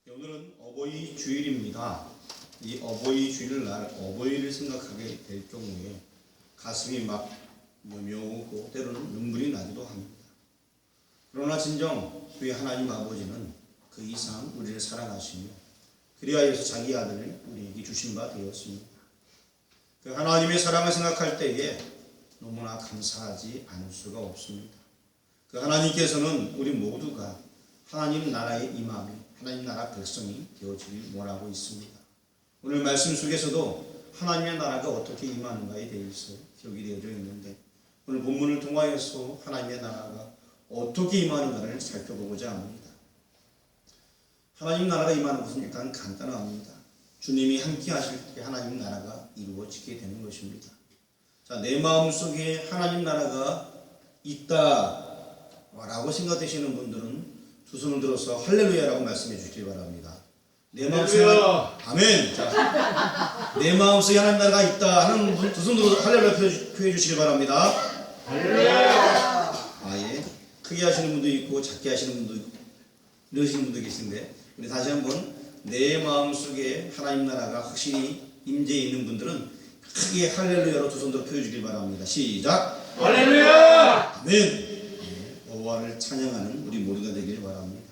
오늘은 어버이 주일입니다. 이 어버이 주일날 어버이를 생각하게 될 경우에 가슴이 막 여며오고 때로는 눈물이 나기도 합니다. 그러나 진정 우리 하나님 아버지는 그 이상 우리를 사랑하시며 그리하여서 자기 아들을 우리에게 주신 바 되었습니다. 그 하나님의 사랑을 생각할 때에 너무나 감사하지 않을 수가 없습니다. 그 하나님께서는 우리 모두가 하나님 나라의 임함이 하나님 나라 백성이 되어지길 원하고 있습니다. 오늘 말씀 속에서도 하나님의 나라가 어떻게 임하는가에 대해서 기록이 되어져 있는데 오늘 본문을 통하여서 하나님의 나라가 어떻게 임하는가를 살펴보고자 합니다. 하나님 나라가 임하는 것은 일단 간단합니다. 주님이 함께 하실 때 하나님 나라가 이루어지게 되는 것입니다. 자, 내 마음속에 하나님 나라가 있다라고 생각되시는 분들은 두 손을 들어서 할렐루야라고 말씀해 주시기 바랍니다. 내 마음속에 아멘. 자, 내 마음속에 하나님 나라가 있다 하는 분 두 손 들어서 할렐루야 표해 주시기 바랍니다. 할렐루야. 예. 크게 하시는 분도 있고 작게 하시는 분도 있고 이러시는 분도 계신데 우리 다시 한번 내 마음속에 하나님 나라가 확실히 임재해 있는 분들은 크게 할렐루야로 두 손 들어 표해 주길 바랍니다. 시작. 할렐루야. 아멘. 여호와를 찬양하는 우리 모두가 되길 바랍니다.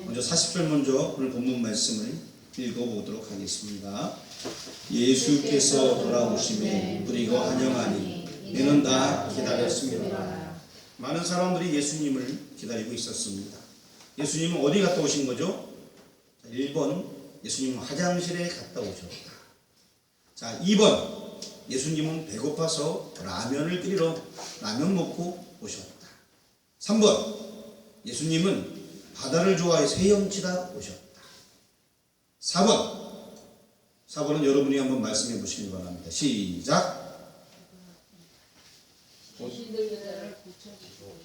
먼저 40절 먼저 오늘 본문 말씀을 읽어보도록 하겠습니다. 예수께서 돌아오심에 우리가 환영하니 이는 다 기다렸습니다. 많은 사람들이 예수님을 기다리고 있었습니다. 예수님은 어디 갔다 오신 거죠? 1번 예수님은 화장실에 갔다 오셨다. 자, 2번 예수님은 배고파서 라면을 끓이러 라면 먹고 오셨다. 3번 예수님은 바다를 좋아해서 헤엄치다 오셨다. 4번은 여러분이 한번 말씀해 보시기 바랍니다. 시작. 귀신 들린 사람을 고쳐주고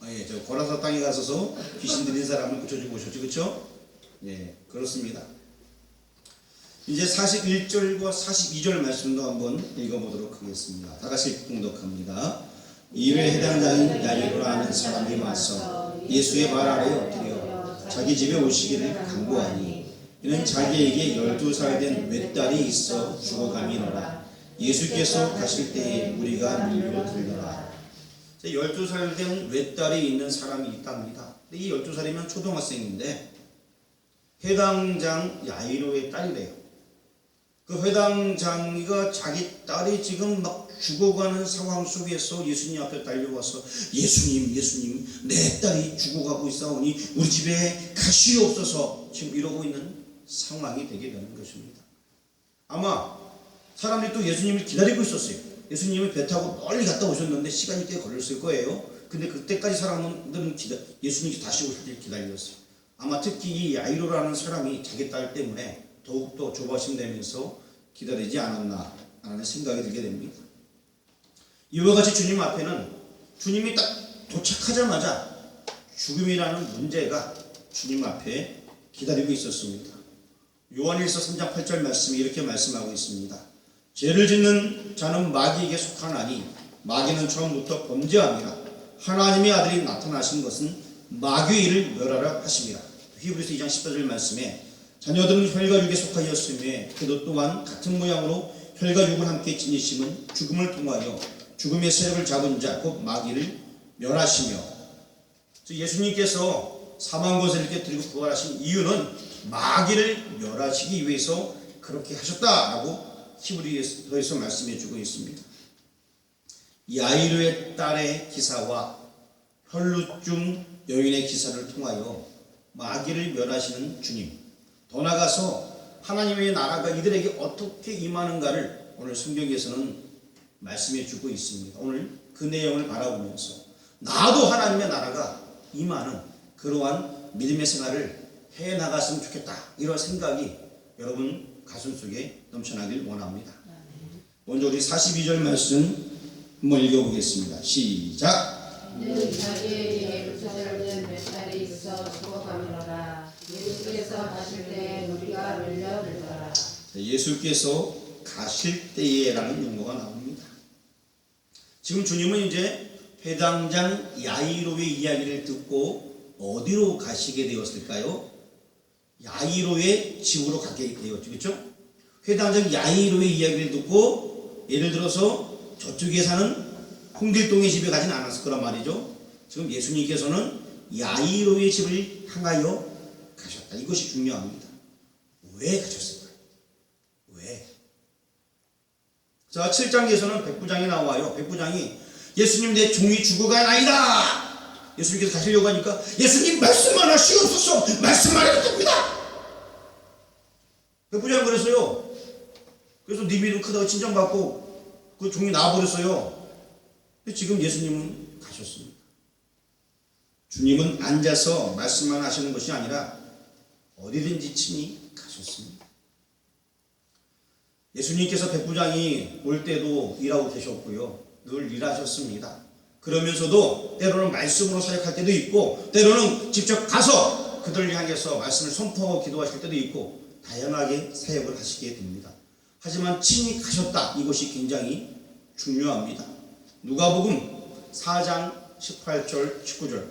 예, 저 고라사 땅에 가서서 귀신 들린 사람을 고쳐주고 오셨죠, 그렇죠? 예, 그렇습니다. 이제 41절과 42절 말씀도 한번 읽어보도록 하겠습니다. 다 같이 공독합니다. 이에 해당자인 야이로라 하는 사람이 와서 예수의 발 아래에 엎드려 자기 집에 오시기를 간구하니 이는 자기에게 12살 된 외딸이 있어 죽어가미노라. 예수께서 가실 때에 우리가 밀려들더라. 12살 된 외딸이 있는 사람이 있답니다. 이 12살이면 초등학생인데 회당장 야이로의 딸이래요. 그 회당장이가 자기 딸이 지금 막 죽어가는 상황 속에서 예수님 앞에 달려와서 예수님 내 딸이 죽어가고 있사오니 우리 집에 가시옵소서 지금 이러고 있는 상황이 되게 되는 것입니다. 아마 사람들이 또 예수님을 기다리고 있었어요. 예수님을 배 타고 멀리 갔다 오셨는데 시간이 꽤 걸렸을 거예요. 근데 그때까지 사람들은 예수님이 다시 오실 때 기다렸어요. 아마 특히 이 야이로라는 사람이 자기 딸 때문에 더욱더 조바심되면서 기다리지 않았나 하는 생각이 들게 됩니다. 이와 같이 주님 앞에는 주님이 딱 도착하자마자 죽음이라는 문제가 주님 앞에 기다리고 있었습니다. 요한일서 3장 8절 말씀이 이렇게 말씀하고 있습니다. 죄를 짓는 자는 마귀에게 속하나니 마귀는 처음부터 범죄함이라. 하나님의 아들이 나타나신 것은 마귀의 일을 멸하라 하심이라. 히브리서 2장 14절 말씀에 자녀들은 혈과 육에 속하였으며 그도 또한 같은 모양으로 혈과 육을 함께 지니심은 죽음을 통하여 죽음의 세력을 잡은 자 곧 마귀를 멸하시며, 예수님께서 사망 것을 이렇게 드리고 부활하신 이유는 마귀를 멸하시기 위해서 그렇게 하셨다라고 히브리서에서 말씀해 주고 있습니다. 야이로의 딸의 기사와 혈루증 여인의 기사를 통하여 마귀를 멸하시는 주님, 더 나아가서 하나님의 나라가 이들에게 어떻게 임하는가를 오늘 성경에서는 말씀해 주고 있습니다. 오늘 그 내용을 바라보면서 나도 하나님의 나라가 임하는 그러한 믿음의 생활을 해 나갔으면 좋겠다, 이런 생각이 여러분 가슴 속에 넘쳐나길 원합니다. 먼저 우리 42절 말씀 한번 읽어보겠습니다. 시작. 이는 자기에게 12살 된 외딸이 있어 죽어가미노라. 예수께서 가실 때에 우리가 밀려들더라. 예수께서 가실 때에라는 용어가 나옵니다. 지금 주님은 이제 회당장 야이로의 이야기를 듣고 어디로 가시게 되었을까요? 야이로의 집으로 가게 되었죠. 그렇죠? 회당장 야이로의 이야기를 듣고 예를 들어서 저쪽에 사는 홍길동의 집에 가진 않았을 거란 말이죠. 지금 예수님께서는 야이로의 집을 향하여 가셨다. 이것이 중요합니다. 왜 가셨을까요? 왜? 자, 7장에서는 백부장이 나와요. 백부장이 예수님 내 종이 죽어가나이다. 예수님께서 가시려고 하니까 예수님 말씀만 하시옵소서. 말씀만 해도 됩니다. 백부장이 그랬어요. 그래서 네 믿음 크다고 칭찬받고 그 종이 나와버렸어요. 근데 지금 예수님은 가셨습니다. 주님은 앉아서 말씀만 하시는 것이 아니라 어디든지 친히 가셨습니다. 예수님께서 백부장이 올 때도 일하고 계셨고요. 늘 일하셨습니다. 그러면서도 때로는 말씀으로 사역할 때도 있고 때로는 직접 가서 그들을 향해서 말씀을 선포하고 기도하실 때도 있고 다양하게 사역을 하시게 됩니다. 하지만 친히 가셨다. 이것이 굉장히 중요합니다. 누가복음 4장 18절 19절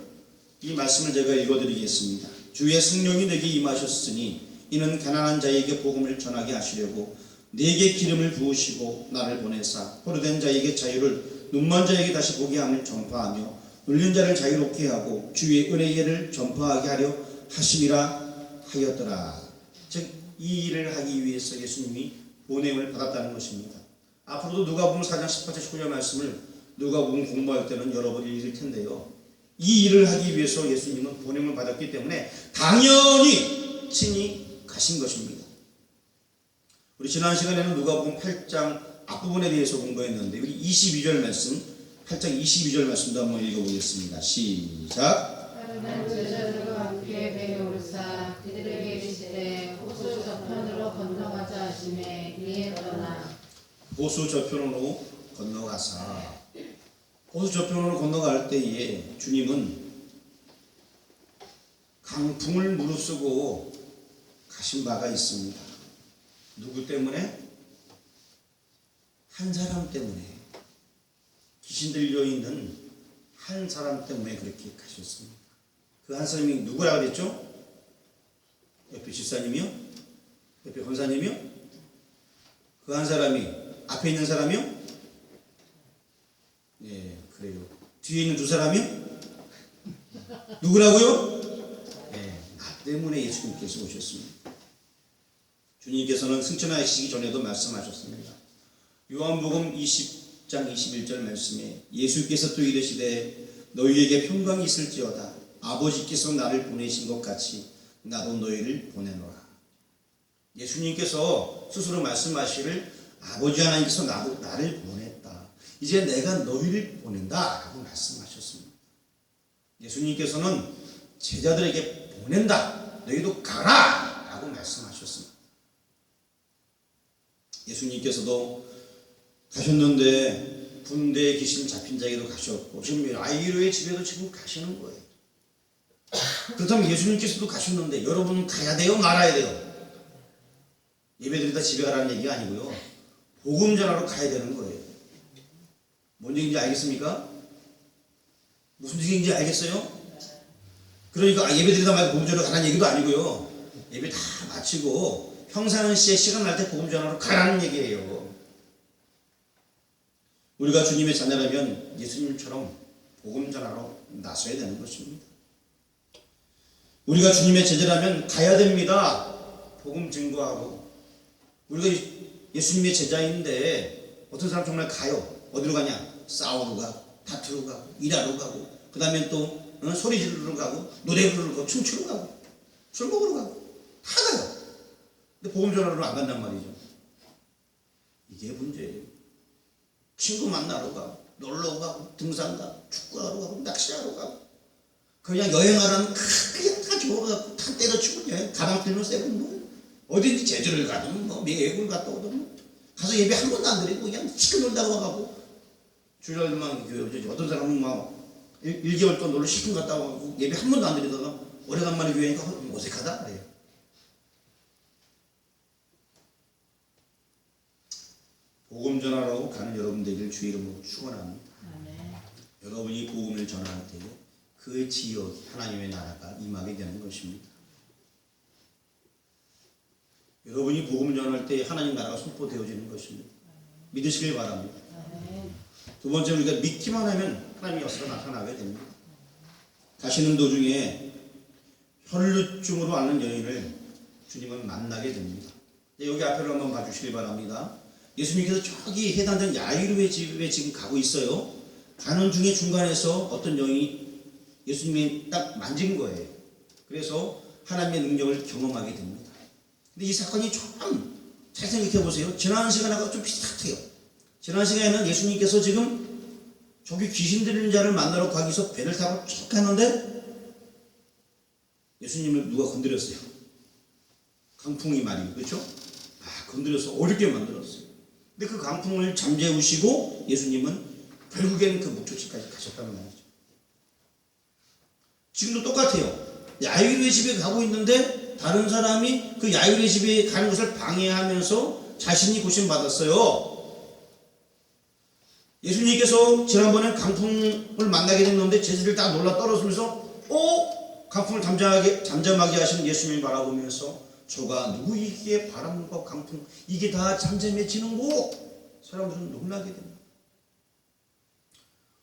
이 말씀을 제가 읽어드리겠습니다. 주의 성령이 내게 임하셨으니 이는 가난한 자에게 복음을 전하게 하시려고 내게 기름을 부으시고 나를 보내사 포로된 자에게 자유를 눈먼 자에게 다시 보게 함을 전파하며 눌린 자를 자유롭게 하고 주의 은혜를 전파하게 하려 하심이라 하였더라. 즉 이 일을 하기 위해서 예수님이 보냄을 받았다는 것입니다. 앞으로도 누가복음 4장 18절 19절 말씀을 누가복음 공부할 때는 여러 번 읽을 텐데요. 이 일을 하기 위해서 예수님은 보냄을 받았기 때문에 당연히 친히 가신 것입니다. 우리 지난 시간에는 누가복음 8장 앞부분에 대해서 공부했는데 우리 22절 말씀 8장 22절 말씀도 한번 읽어보겠습니다. 시작. 다른 제자들과 함께 배에 오르사 그들에게 이르시되 호수 저편으로 건너가자 하시매 이에 떠나 호수 저편으로 건너가사 호수 저편으로 건너갈 때에 주님은 강풍을 무릅쓰고 가신 바가 있습니다. 누구 때문에? 한 사람 때문에. 귀신 들려 있는 한 사람 때문에 그렇게 가셨습니다. 그 한 사람이 누구라 그랬죠? 옆에 집사님이요? 옆에 권사님이요? 그 한 사람이 앞에 있는 사람이요? 예, 그래요. 뒤에 있는 두 사람이요? 누구라고요? 예, 나 때문에 예수님께서 오셨습니다. 주님께서는 승천하시기 전에도 말씀하셨습니다. 요한복음 20장 21절 말씀에 예수께서 또 이르시되 너희에게 평강이 있을지어다. 아버지께서 나를 보내신 것 같이 나도 너희를 보내노라. 예수님께서 스스로 말씀하시기를 아버지 하나님께서 나를 보냈다. 이제 내가 너희를 보낸다 라고 말씀하셨습니다. 예수님께서는 제자들에게 보낸다. 너희도 가라 라고 말씀하셨습니다. 예수님께서도 가셨는데 군대에 귀신 잡힌 자에게도 가셨고 지금 야이로의 집에도 지금 가시는 거예요. 그렇다면 예수님께서도 가셨는데 여러분은 가야 돼요? 말아야 돼요? 예배드리다 집에 가라는 얘기가 아니고요. 복음 전하러 가야 되는 거예요. 뭔 얘기인지 알겠습니까? 무슨 얘기인지 알겠어요? 그러니까 예배드리다 말고 복음 전하러 가라는 얘기도 아니고요. 예배 다 마치고 평상시에 시간 날 때 복음 전하러 가라는 얘기예요. 우리가 주님의 자녀라면 예수님처럼 복음 전하러 나서야 되는 것입니다. 우리가 주님의 제자라면 가야 됩니다. 복음 증거하고. 우리가 예수님의 제자인데 어떤 사람 정말 가요. 어디로 가냐? 싸우러 가고 다투러 가고 일하러 가고 그 다음에 또 소리 지르러 가고 노래 부르러 가고 춤추러 가고 술 먹으러 가고 다 가요. 근데 복음 전하러 안 간단 말이죠. 이게 문제예요. 친구 만나러 가고 놀러 가고 등산 가고 축구하러 가고 낚시하러 가고 그냥 여행하라는 그냥 다 좋아가지고 다 때려치고 여행 가방 들면 세고 뭐 어딘지 제주를 가든 뭐 미국을 갔다 오든 뭐 가서 예배 한 번도 안 드리고 그냥 시끄 놀다가 와가고 주일날만 교회 어떤 사람은 막 1개월 동안 놀러 시큰 갔다 와가고 예배 한 번도 안 드리다가 오래간만에 교회니까 어색하다 그래요. 복음 전하라고 가는 여러분들을 주의 이름으로 축원합니다. 여러분이 복음을 전할 때에 그 지역 하나님의 나라가 임하게 되는 것입니다. 여러분이 복음 전할 때 하나님 나라가 선포되어지는 것입니다. 믿으시길 바랍니다. 두 번째, 우리가 믿기만 하면 하나님의 역사가 나타나게 됩니다. 가시는 도중에 혈루증으로 앓는 여인을 주님은 만나게 됩니다. 여기 앞에를 한번 봐주시길 바랍니다. 예수님께서 저기 해당된 야이로의 집에 지금 가고 있어요. 가는 중에 중간에서 어떤 여인이 예수님이 딱 만진 거예요. 그래서 하나님의 능력을 경험하게 됩니다. 근데 이 사건이 좀 잘 생각해 보세요. 지난 시간하고 좀 비슷해요. 지난 시간에는 예수님께서 지금 저기 귀신 들리는 자를 만나러 가기 위해서 배를 타고 쭉 갔는데 예수님을 누가 건드렸어요. 강풍이 말이에요. 그렇죠? 건드려서 어렵게 만들었어요. 근데 그 강풍을 잠재우시고 예수님은 결국에는 그 목적지까지 가셨다는 말이죠. 지금도 똑같아요. 야이로의 집에 가고 있는데 다른 사람이 그 야이로의 집에 가는 것을 방해하면서 자신이 고심받았어요. 예수님께서 지난번에 강풍을 만나게 됐는데 제자들이 다 놀라 떨어지면서 강풍을 잠잠하게 하시는 예수님을 바라보면서 저가 누구이기에 바람과 강풍 이게 다 잠잠해지는고 사람들은 놀라게 됩니다.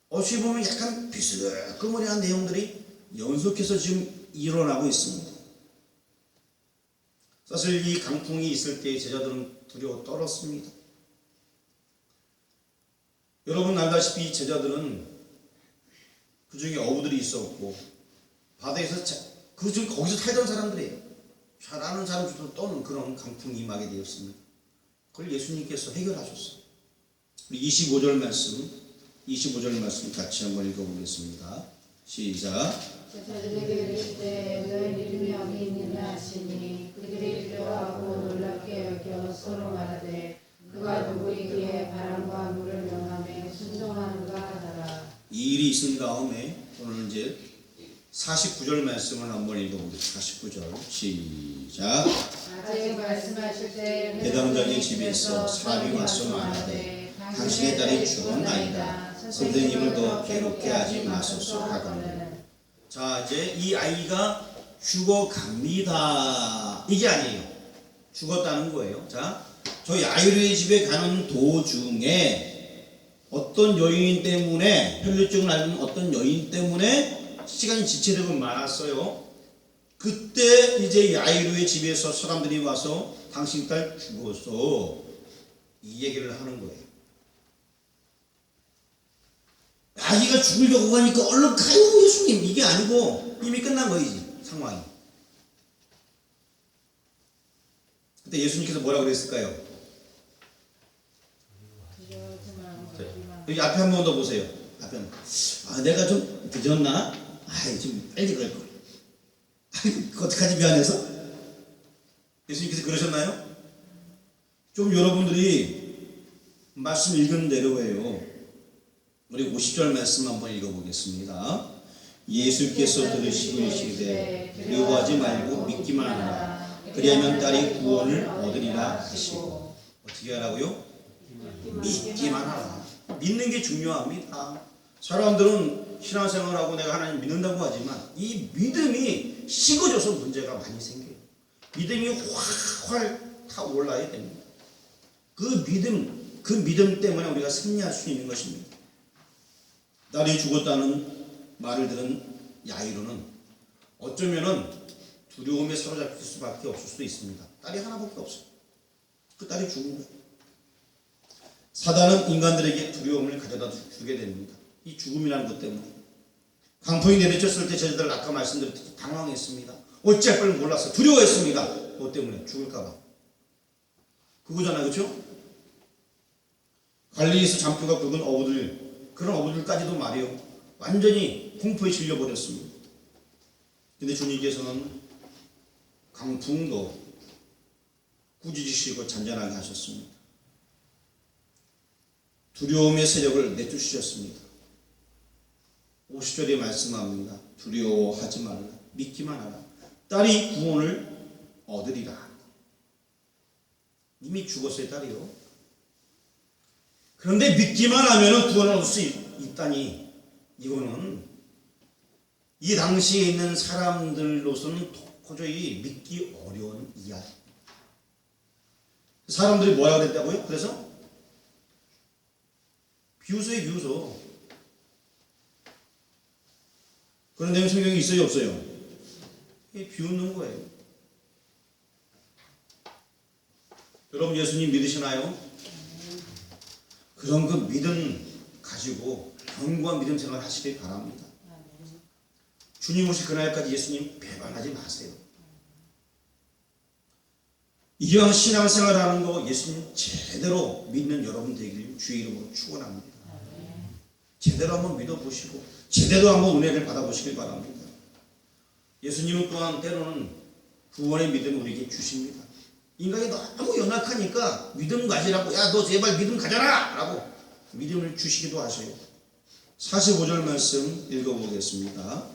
어찌 보면 약간 비스그머리한 내용들이 연속해서 지금 일어나고 있습니다. 사실 이 강풍이 있을 때 제자들은 두려워 떨었습니다. 여러분 알다시피 제자들은 그 중에 어부들이 있었고 바다에서 거기서 살던 사람들이에요. 잘 아는 사람들도 떠는 그런 강풍이 임하게 되었습니다. 그걸 예수님께서 해결하셨어요. 우리 25절 말씀 같이 한번 읽어보겠습니다. 시작. 제자들에게 이르시되 너희 믿음이 어디 있느냐 하시니 그들이 두려워하고 놀랍게 여겨 서로 말하되 그가 누구이기에 바람과 물을 명하며 순종하는가 하더라. 이 일이 있은 다음에 오늘 이제 49절 말씀을 한번 읽어보겠습니다. 49절 시작. 아직 말씀하실 때 대당장의 집에서 사람이 와서 말하되 당신의 딸이 죽었나이다. 선생님을 더 괴롭게 하지 마소서 하거늘. 자, 이제 이 아이가 죽어갑니다. 이게 아니에요. 죽었다는 거예요. 자, 저 야이로의 집에 가는 도중에 어떤 여인 때문에 혈루증을 앓는 어떤 여인 때문에 시간이 지체되고 많았어요. 그때 이제 야이로의 집에서 사람들이 와서 당신 딸 죽었어 이 얘기를 하는 거예요. 아기가 죽으려고 하니까 얼른 가요 예수님 이게 아니고 이미 끝난 거이지 상황이. 그때 예수님께서 뭐라고 그랬을까요? 여기 앞에 한 번 더 보세요. 앞에 내가 좀 늦었나? 좀 빨리 그럴 걸. 어떡하지 미안해서? 예수님께서 그러셨나요? 좀 여러분들이 말씀 읽은 대로예요. 우리 50절 말씀 한번 읽어보겠습니다. 예수께서 들으시고 이르시되 두려워하지 말고 믿기만 하라. 그리하면 딸이 구원을 얻으리라 하시고. 어떻게 하라고요? 믿기만 하라. 믿는 게 중요합니다. 사람들은 신앙생활하고 내가 하나님 믿는다고 하지만 이 믿음이 식어져서 문제가 많이 생겨요. 믿음이 활활 타올라야 됩니다. 그 믿음 때문에 우리가 승리할 수 있는 것입니다. 딸이 죽었다는 말을 들은 야이로는 어쩌면은 두려움에 사로잡힐 수밖에 없을 수도 있습니다. 딸이 하나밖에 없어요. 그 딸이 죽은 거예요. 사단은 인간들에게 두려움을 가져다 주게 됩니다. 이 죽음이라는 것 때문에. 강풍이 내리쳤을 때 제자들 아까 말씀드렸듯이 당황했습니다. 어찌할 걸 몰랐어요. 두려워했습니다. 뭐 때문에? 죽을까봐. 그거잖아요. 그렇죠? 갈릴리에서 잔뼈가 굵은 어부들, 그런 어부들까지도 말이요. 완전히 공포에 질려버렸습니다. 근데 주님께서는 강풍도 꾸짖으시고 잔잔하게 하셨습니다. 두려움의 세력을 내쫓으셨습니다. 50절에 말씀합니다. 두려워하지 말라. 믿기만 하라. 딸이 구원을 얻으리라. 이미 죽었어요, 딸이요. 그런데 믿기만 하면 구원을 얻을 수 있다니, 이거는 이 당시에 있는 사람들로서는 도저히 믿기 어려운 이야기. 사람들이 뭐라 그랬다고요? 그래서 비웃어요, 비웃어. 그런 내용 성경이 있어요, 없어요? 이게 비웃는 거예요. 여러분 예수님 믿으시나요? 그런 그 믿음 가지고 견고한 믿음 생활 하시길 바랍니다. 주님 오실 그날까지 예수님 배반하지 마세요. 이왕 신앙생활하는 거 예수님 제대로 믿는 여러분 되기를 주의 이름으로 축원합니다. 제대로 한번 믿어보시고 제대로 한번 은혜를 받아보시길 바랍니다. 예수님은 또한 때로는 구원의 믿음을 우리에게 주십니다. 인간이 너무 연약하니까 믿음 가지라고, 야 너 제발 믿음 가져라 라고 믿음을 주시기도 하세요. 45절 말씀 읽어보겠습니다.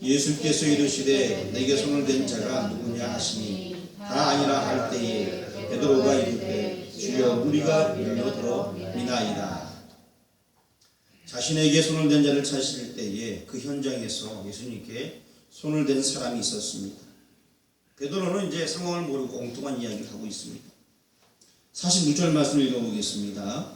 예수께서 이르시되 내게 손을 댄 자가 누구냐 하시니 다 아니라 할 때에 베드로가 이르되 주여 우리가 밀려들어 미나이다. 자신에게 손을 댄 자를 찾으실 때에 그 현장에서 예수님께 손을 댄 사람이 있었습니다. 베드로는 이제 상황을 모르고 엉뚱한 이야기를 하고 있습니다. 46절 말씀 읽어보겠습니다.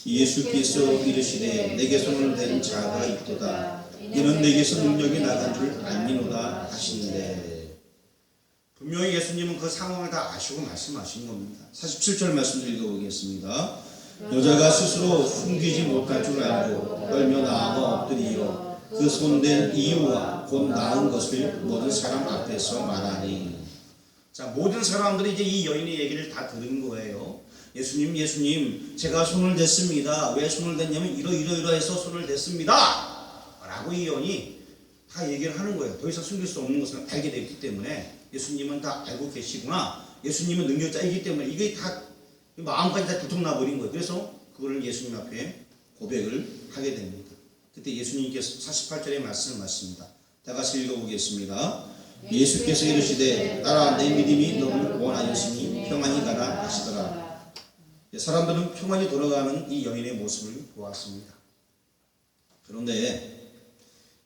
예수께서 이르시되 내게 손을 댄 자가 있도다. 이는 내게서 능력이 나간 줄 알미노다 하시는데, 분명히 예수님은 그 상황을 다 아시고 말씀하신 겁니다. 47절 말씀 읽어보겠습니다. 여자가 스스로 숨기지 못할 줄 알고 떨며 나아가 엎드리어 그 손댄 이유와 곧 나은 것을 모든 사람 앞에서 말하니. 자, 모든 사람들이 이제 이 여인의 얘기를 다 들은 거예요. 예수님, 제가 손을 댔습니다. 왜 손을 댔냐면 이러이러해서 손을 댔습니다 라고 이 여인이 다 얘기를 하는 거예요. 더 이상 숨길 수 없는 것을 알게 됐기 때문에 예수님은 다 알고 계시구나, 예수님은 능력자이기 때문에 이게 다 마음까지 다 두통나버린 거예요. 그래서 그거를 예수님 앞에 고백을 하게 됩니다. 그때 예수님께서 48절의 말씀을 하십니다. 다 같이 읽어보겠습니다. 예수께서 이르시되 따라 내 믿음이 너를 구원하였으니 평안히 가라 하시더라. 사람들은 평안히 돌아가는 이 여인의 모습을 보았습니다. 그런데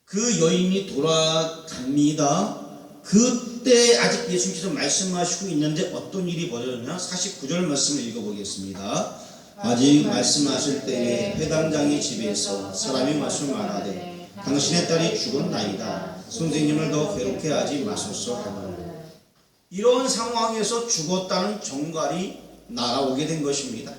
그 여인이 돌아갑니다. 그때 아직 예수님께서 말씀하시고 있는데 어떤 일이 벌어졌냐? 49절 말씀을 읽어보겠습니다. 아직 말씀하실 때에 회당장의 집에서 사람이 말씀 말하되 당신의 딸이 죽었나이다. 선생님을 더 괴롭게 하지 마소서 하노라. 이런 상황에서 죽었다는 정갈이 날아오게 된 것입니다.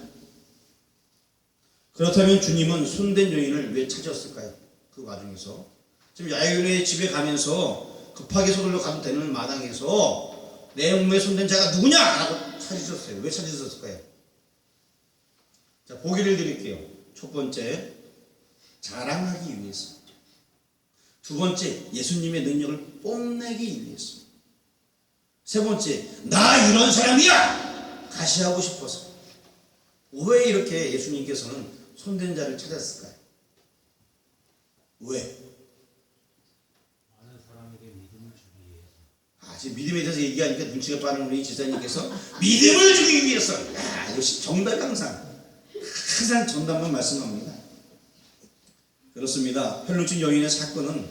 그렇다면 주님은 손댄 여인을 왜 찾았을까요? 그 와중에서 지금 야이로의 집에 가면서 급하게 서둘러 가도 되는 마당에서 내 몸에 손댄 자가 누구냐? 라고 찾으셨어요. 왜 찾으셨을까요? 자, 보기를 드릴게요. 첫 번째, 자랑하기 위해서. 두 번째, 예수님의 능력을 뽐내기 위해서. 세 번째, 나 이런 사람이야! 가시하고 싶어서. 왜 이렇게 예수님께서는 손댄 자를 찾았을까요? 왜? 많은 사람에게 믿음을 주기 위해서. 지금 믿음에 대해서 얘기하니까 눈치가 빠른 우리 지사님께서 믿음을 주기 위해서. 역시 정답 항상 정답만 말씀합니다. 그렇습니다. 혈루증 여인의 사건은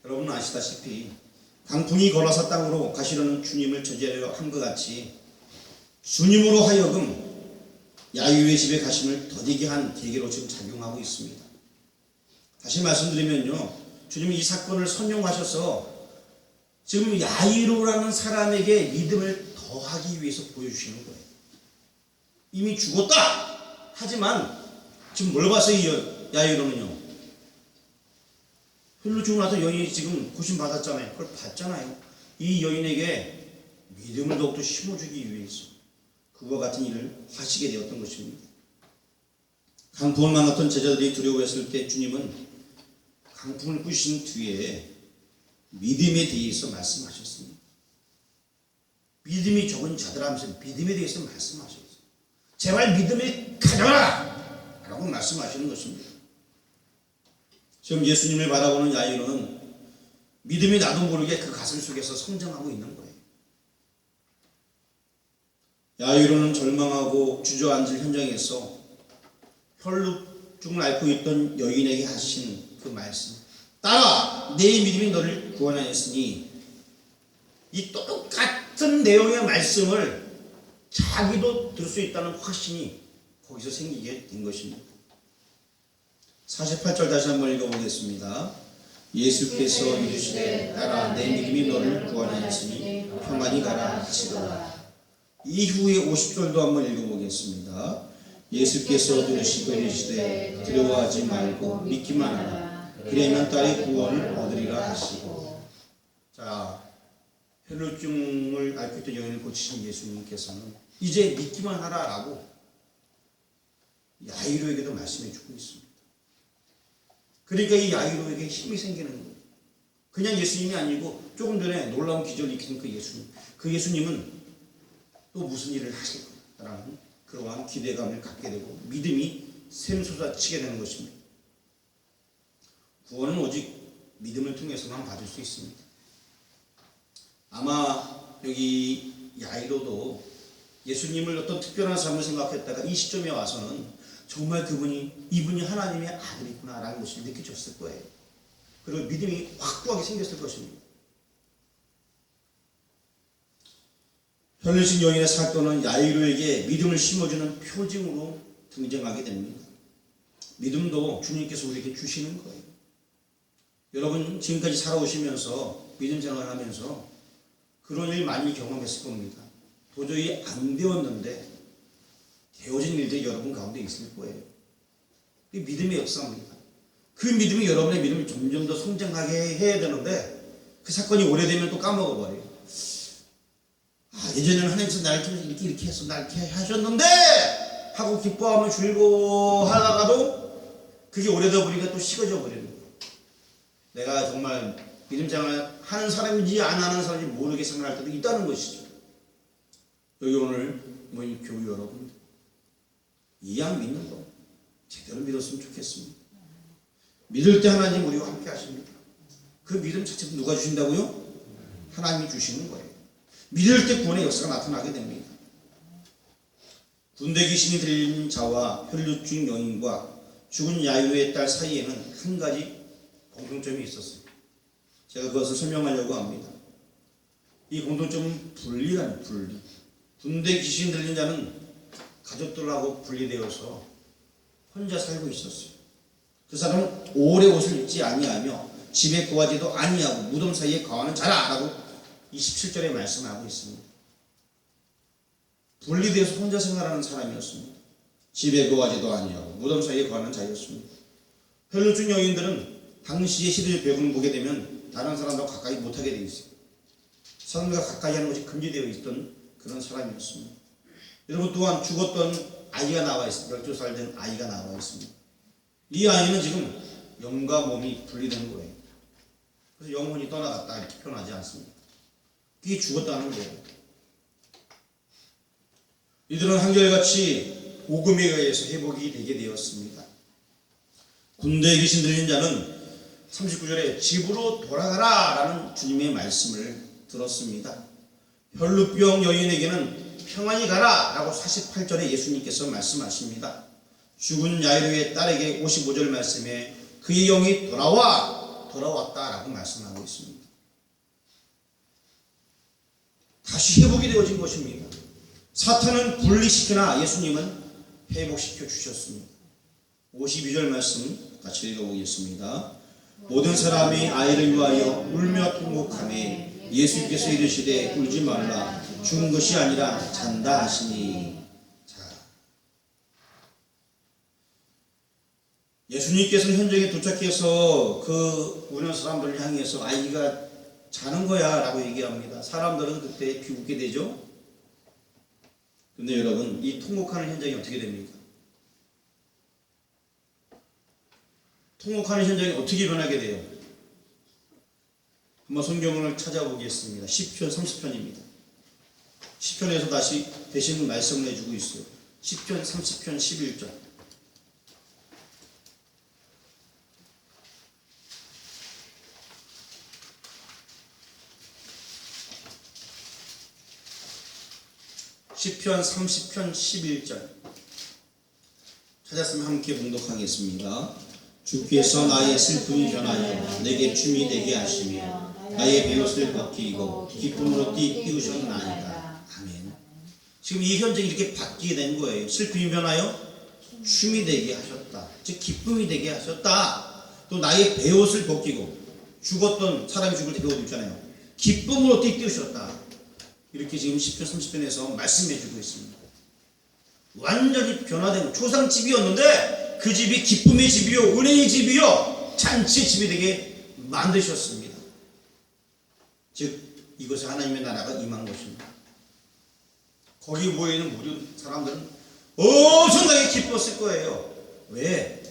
여러분 아시다시피 강풍이 걸어서 땅으로 가시려는 주님을 저지하려 한 것 같이 주님으로 하여금 야유의 집에 가심을 더디게 한 계기로 지금 작용하고 있습니다. 다시 말씀드리면요, 주님이 이 사건을 선용하셔서 지금 야이로라는 사람에게 믿음을 더하기 위해서 보여주시는 거예요. 이미 죽었다! 하지만 지금 뭘 봤어요, 이 야이로는요? 혈루증을 나서 여인이 지금 고침받았잖아요. 그걸 봤잖아요. 이 여인에게 믿음을 더욱더 심어주기 위해서 그와 같은 일을 하시게 되었던 것입니다. 강풍을 만났던 제자들이 두려워했을 때 주님은 강풍을 꾸신 뒤에 믿음에 대해서 말씀하셨습니다. 믿음이 적은 자들 하면서 믿음에 대해서 말씀하셨어요. 제발 믿음을 가져라! 라고 말씀하시는 것입니다. 지금 예수님을 바라보는 야이로는 믿음이 나도 모르게 그 가슴 속에서 성장하고 있는 거예요. 야이로는 절망하고 주저앉을 현장에서 혈루증을 앓고 있던 여인에게 하신 그 말씀, 따라 내 믿음이 너를 구원하였으니, 이 똑같은 내용의 말씀을 자기도 들 수 있다는 확신이 거기서 생기게 된 것입니다. 48절 다시 한번 읽어보겠습니다. 예수께서 이르시되 따라 내 믿음이 너를 구원하였으니 평안히 가라 하시더라. 이후에 50절도 한번 읽어보겠습니다. 예수께서 이르시되 두려워하지 말고 믿기만 하라. 그러면 딸이 구원을 얻으리라 하시고. 자, 혈루증을 앓고 있던 여인을 고치신 예수님께서는 이제 믿기만 하라라고 야이로에게도 말씀해 주고 있습니다. 그러니까 이 야이로에게 힘이 생기는 거예요. 그냥 예수님이 아니고 조금 전에 놀라운 기적을 일으킨 그 예수님. 그 예수님은 또 무슨 일을 하실 거라는 그러한 기대감을 갖게 되고 믿음이 샘솟아치게 되는 것입니다. 구원은 오직 믿음을 통해서만 받을 수 있습니다. 아마 여기 야이로도 예수님을 어떤 특별한 삶을 생각했다가 이 시점에 와서는 정말 이분이 하나님의 아들이구나라는 것을 느끼셨을 거예요. 그리고 믿음이 확고하게 생겼을 것입니다. 혈루증 여인의 사건은 야이로에게 믿음을 심어주는 표징으로 등장하게 됩니다. 믿음도 주님께서 우리에게 주시는 거예요. 여러분 지금까지 살아오시면서 믿음 생활을 하면서 그런 일 많이 경험했을 겁니다. 도저히 안 되었는데 되어진 일들이 여러분 가운데 있을 거예요. 이 믿음의 역사입니다. 그 믿음이 여러분의 믿음을 점점 더 성장하게 해야 되는데 그 사건이 오래되면 또 까먹어버려요. 예전에는 하나님께서 나를 이렇게 해서 날 이렇게 하셨는데 하고 기뻐하며 즐거워하다가도 그게 오래되어 버리니까 또 식어져 버리는 거예요. 내가 정말 믿음 생활 하는 사람인지 안 하는 사람인지 모르게 생각할 때도 있다는 것이죠. 여기 오늘 모인 교우 여러분 이 양 믿는 거 제대로 믿었으면 좋겠습니다. 믿을 때 하나님 우리와 함께 하십니다. 그 믿음 자체도 누가 주신다고요? 하나님이 주시는 거예요. 믿을 때 구원의 역사가 나타나게 됩니다. 군대 귀신이 들린 자와 혈루증 여인과 죽은 야이로의 딸 사이에는 한 가지 공통점이 있었어요. 제가 그것을 설명하려고 합니다. 이 공통점은 분리라는 분리. 군대 귀신 들린 자는 가족들하고 분리되어서 혼자 살고 있었어요. 그 사람은 오래 옷을 입지 아니하며 집에 거하지도 아니하고 무덤 사이에 거하는 자라 라고 27절에 말씀하고 있습니다. 분리되어서 혼자 생활하는 사람이었습니다. 집에 거하지도 아니하고 무덤 사이에 거하는 자였습니다. 혈루증 여인들은 당시의 시대의 벽을 보게 되면 다른 사람과 가까이 못하게 되어 있어요. 사람과 가까이 하는 것이 금지되어 있던 그런 사람이었습니다. 여러분 또한 죽었던 아이가 나와 있습니다. 12살 된 아이가 나와 있습니다. 이 아이는 지금 영과 몸이 분리된 거예요. 그래서 영혼이 떠나갔다 이렇게 표현하지 않습니다. 그게 죽었다는 거예요. 이들은 한결같이 복음에 의해서 회복이 되게 되었습니다. 군대에 귀신 들린 자는 39절에 집으로 돌아가라 라는 주님의 말씀을 들었습니다. 혈루병 여인에게는 평안히 가라 라고 48절에 예수님께서 말씀하십니다. 죽은 야이로의 딸에게 55절 말씀에 그의 영이 돌아왔다 라고 말씀하고 있습니다. 다시 회복이 되어진 것입니다. 사탄은 분리시키나 예수님은 회복시켜 주셨습니다. 52절 말씀 같이 읽어보겠습니다. 모든 사람이 아이를 위하여 울며 통곡하매 예수께서 이르시되 울지 말라 죽은 것이 아니라 잔다 하시니. 자, 예수님께서는 현장에 도착해서 그 우는 사람들을 향해서 아이가 자는 거야 라고 얘기합니다. 사람들은 그때 비웃게 되죠. 근데 여러분 이 통곡하는 현장이 어떻게 됩니까? 통곡하는 현장이 어떻게 변하게 돼요? 한번 성경을 찾아보겠습니다. 시편 30편입니다. 시편에서 다시 대신 말씀을 해주고 있어요. 시편 30편 11절. 시편 30편 11절. 찾았으면 함께 봉독하겠습니다. 주께서 나의 슬픔이 변하여 내게 춤이 되게 하시며 나의 베옷을 벗기고 기쁨으로 띠우셨나이다. 아멘. 지금 이 현장이 이렇게 바뀌게 된 거예요. 슬픔이 변하여 춤이 되게 하셨다. 즉 기쁨이 되게 하셨다. 또 나의 베옷을 벗기고 죽었던 사람이 죽을 때 베옷 입잖아요. 기쁨으로 띠띠우셨다. 이렇게 지금 10편 30편에서 말씀해 주고 있습니다. 완전히 변화된 초상집이었는데 그 집이 기쁨의 집이요 은혜의 집이요 잔치의 집이 되게 만드셨습니다. 즉 이곳에 하나님의 나라가 임한 것입니다. 거기 모여있는 모든 사람들은 엄청나게 기뻤을 거예요. 왜?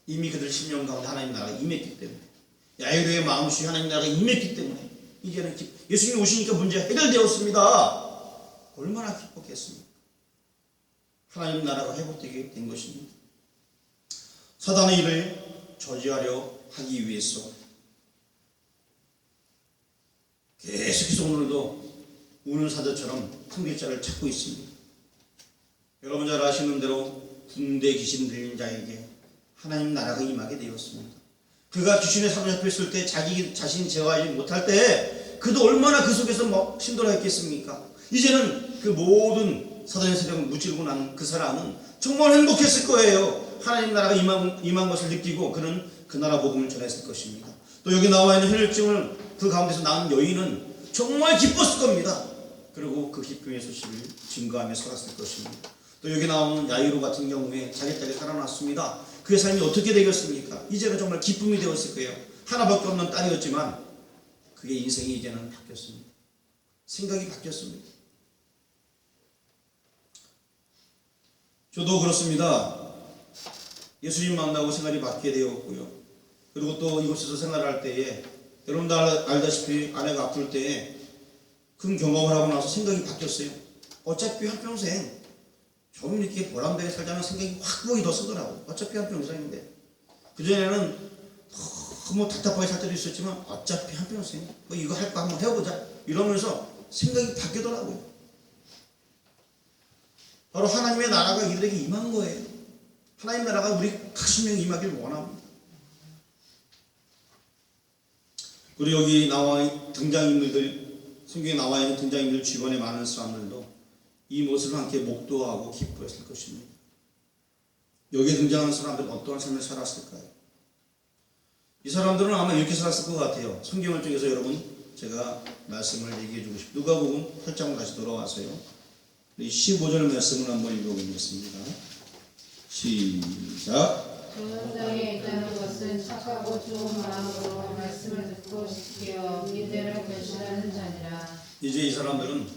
이미 그들 심령 가운데 하나님 나라가 임했기 때문에, 야이로의 마음속에 하나님 나라가 임했기 때문에 이제는 예수님이 오시니까 문제 해결되었습니다. 얼마나 기뻤겠습니까? 하나님 나라가 회복되게 된 것입니다. 사단의 일을 저지하려 하기 위해서 계속해서 오늘도 우는 사자처럼 통계자를 찾고 있습니다. 여러분 잘 아시는 대로 군대 귀신 들린 자에게 하나님 나라가 임하게 되었습니다. 그가 귀신에 사로잡혔을 때 자기 자신이 제어하지 못할 때 그도 얼마나 그 속에서 막 힘들어했겠습니까? 이제는 그 모든 사단의 세력을 무찌르고 난 그 사람은 정말 행복했을 거예요. 하나님 나라가 임한 것을 느끼고 그는 그 나라 복음을 전했을 것입니다. 또 여기 나와 있는 혈혈증을 그 가운데서 낳은 여인은 정말 기뻤을 겁니다. 그리고 그 기쁨의 소식을 증거하며 살았을 것입니다. 또 여기 나오는 야이로 같은 경우에 자기 딸이 살아났습니다. 그의 삶이 어떻게 되겠습니까? 이제는 정말 기쁨이 되었을 거예요. 하나밖에 없는 딸이었지만 그의 인생이 이제는 바뀌었습니다. 생각이 바뀌었습니다. 저도 그렇습니다. 예수님 만나고 생활이 바뀌게 되었고요. 그리고 또 이곳에서 생활할 때에 여러분도 알다시피 아내가 아플 때에 큰 경험을 하고 나서 생각이 바뀌었어요. 어차피 한평생 좀 이렇게 보람되게 살자는 생각이 확 보이 더 쓰더라고요. 어차피 한평생인데. 그전에는 너무 답답하게 살 때도 있었지만 어차피 한평생 뭐 이거 할 거 한번 해보자 이러면서 생각이 바뀌더라고요. 바로 하나님의 나라가 이들에게 임한 거예요. 하나님 나라가 우리 각십 명이 임하길 원합니다. 그리고 여기 성경에 나와 있는 등장인물 주변에 많은 사람들도 이 모습을 함께 목도하고 기뻐했을 것입니다. 여기에 등장하는 사람들은 어떠한 삶을 살았을까요? 이 사람들은 아마 이렇게 살았을 것 같아요. 성경을 통해서 여러분 제가 말씀을 얘기해 주고 싶습니다. 누가복음 8장으로 다시 돌아와서요. 15절 말씀을 한번 읽어보겠습니다. 시작. 그 땅에 있다는 것은 착하고 좋은 마음으로 말씀을 듣고 지키어 이대로 결실하는 자니라. 이제 이 사람들은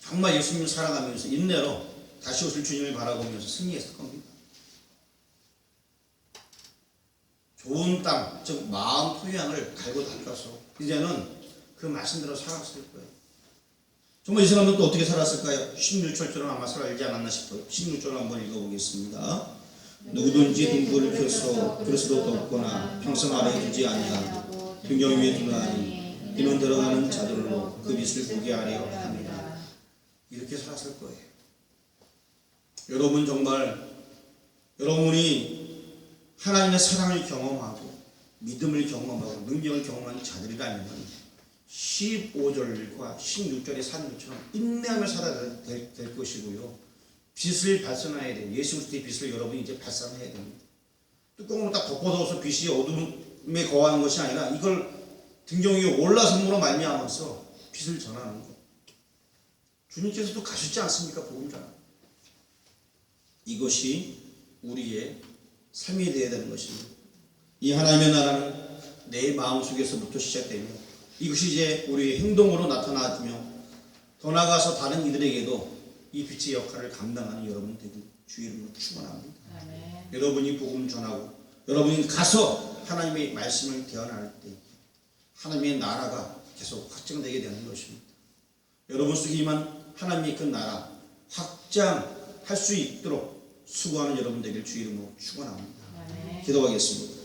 정말 예수님을 사랑하면서 인내로 다시 오실 주님을 바라보면서 승리했을 겁니다. 좋은 땅, 즉 마음 토양을 갈고 닦아서 이제는 그 말씀대로 살았을 거예요. 정말 이 사람은 또 어떻게 살았을까요? 16절처럼 아마 살아있지 않았나 싶어요. 16절 한번 읽어보겠습니다. 누구든지 등불을 켜서 그릇으로 덮거나 평성 아래에 두지 아니하고 등경 위에 두나니 이는 들어가는 자들로 그 빛을 보게 하려 합니다. 이렇게 살았을 거예요. 여러분 정말 여러분이 하나님의 사랑을 경험하고 믿음을 경험하고 능력을 경험한 자들이라면 15절과 16절의 사는 것처럼 인내하며 살아야 될 것이고요. 빛을 발산해야 돼요. 예수 그리스도의 빛을 여러분이 이제 발산해야 됩니다. 뚜껑으로 딱 덮어둬서 빛이 어둠에 거하는 것이 아니라 이걸 등경 위에 올라섬으로 말미암아서 빛을 전하는 것. 주님께서도 가셨지 않습니까? 복음 전하. 이것이 우리의 삶이 되어야 되는 것입니다. 이 하나님의 나라는 내 마음속에서부터 시작되며 이것이 이제 우리의 행동으로 나타나며 더 나아가서 다른 이들에게도 이 빛의 역할을 감당하는 여러분 되길 주의 이름으로 축원합니다. 여러분이 복음 전하고 여러분이 가서 하나님의 말씀을 대언할 때 하나님의 나라가 계속 확장되게 되는 것입니다. 여러분 속에 임한 하나님의 그 나라 확장할 수 있도록 수고하는 여러분 되길 주의 이름으로 축원합니다. 기도하겠습니다.